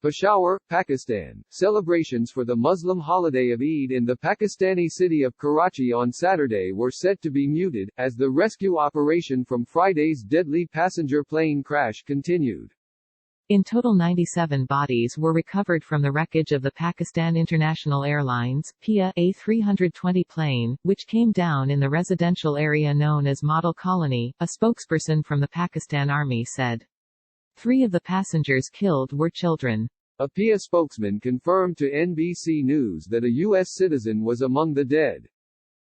Peshawar, Pakistan. Celebrations for the Muslim holiday of Eid in the Pakistani city of Karachi on Saturday were set to be muted, as the rescue operation from Friday's deadly passenger plane crash continued. In total 97 bodies were recovered from the wreckage of the Pakistan International Airlines PIA A320 plane, which came down in the residential area known as Model Colony, a spokesperson from the Pakistan Army said. 3 of the passengers killed were children. A PIA spokesman confirmed to NBC News that a U.S. citizen was among the dead.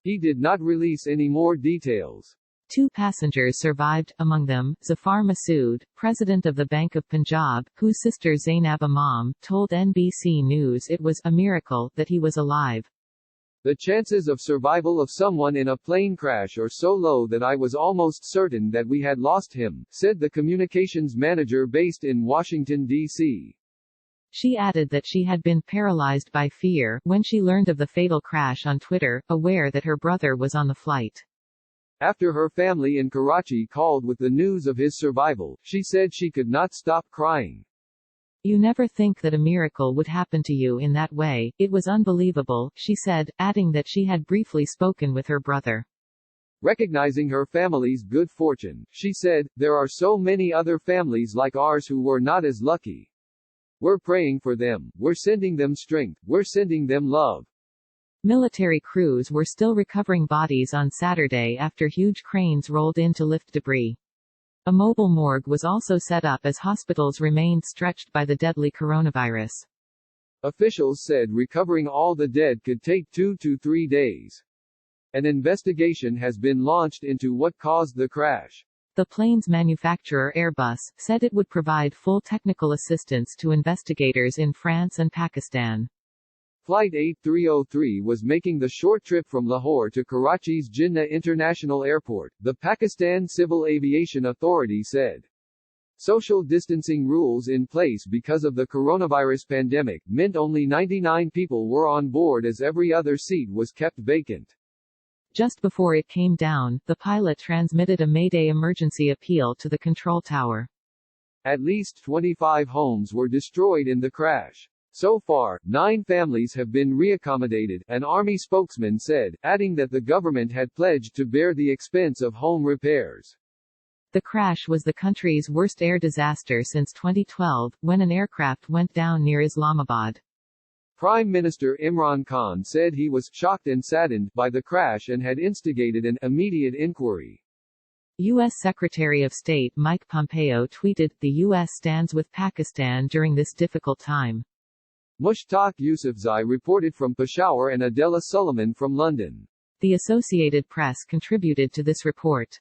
He did not release any more details. 2 passengers survived, among them, Zafar Masood, president of the Bank of Punjab, whose sister Zainab Imam, told NBC News it was a miracle that he was alive. The chances of survival of someone in a plane crash are so low that I was almost certain that we had lost him, said the communications manager based in Washington, D.C. She added that she had been paralyzed by fear when she learned of the fatal crash on Twitter, aware that her brother was on the flight. After her family in Karachi called with the news of his survival, she said she could not stop crying. You never think that a miracle would happen to you in that way. It was unbelievable, she said, adding that she had briefly spoken with her brother. Recognizing her family's good fortune, she said, there are so many other families like ours who were not as lucky. We're praying for them, we're sending them strength, we're sending them love. Military crews were still recovering bodies on Saturday after huge cranes rolled in to lift debris. A mobile morgue was also set up as hospitals remained stretched by the deadly coronavirus. Officials said recovering all the dead could take 2 to 3 days. An investigation has been launched into what caused the crash. The plane's manufacturer Airbus said it would provide full technical assistance to investigators in France and Pakistan. Flight 8303 was making the short trip from Lahore to Karachi's Jinnah International Airport, the Pakistan Civil Aviation Authority said. Social distancing rules in place because of the coronavirus pandemic meant only 99 people were on board as every other seat was kept vacant. Just before it came down, the pilot transmitted a Mayday emergency appeal to the control tower. At least 25 homes were destroyed in the crash. So far, 9 families have been reaccommodated, an army spokesman said, adding that the government had pledged to bear the expense of home repairs. The crash was the country's worst air disaster since 2012, when an aircraft went down near Islamabad. Prime Minister Imran Khan said he was shocked and saddened by the crash and had instigated an immediate inquiry. U.S. Secretary of State Mike Pompeo tweeted, "The U.S. stands with Pakistan during this difficult time." Mushtaq Yousafzai reported from Peshawar and Adela Suleiman from London. The Associated Press contributed to this report.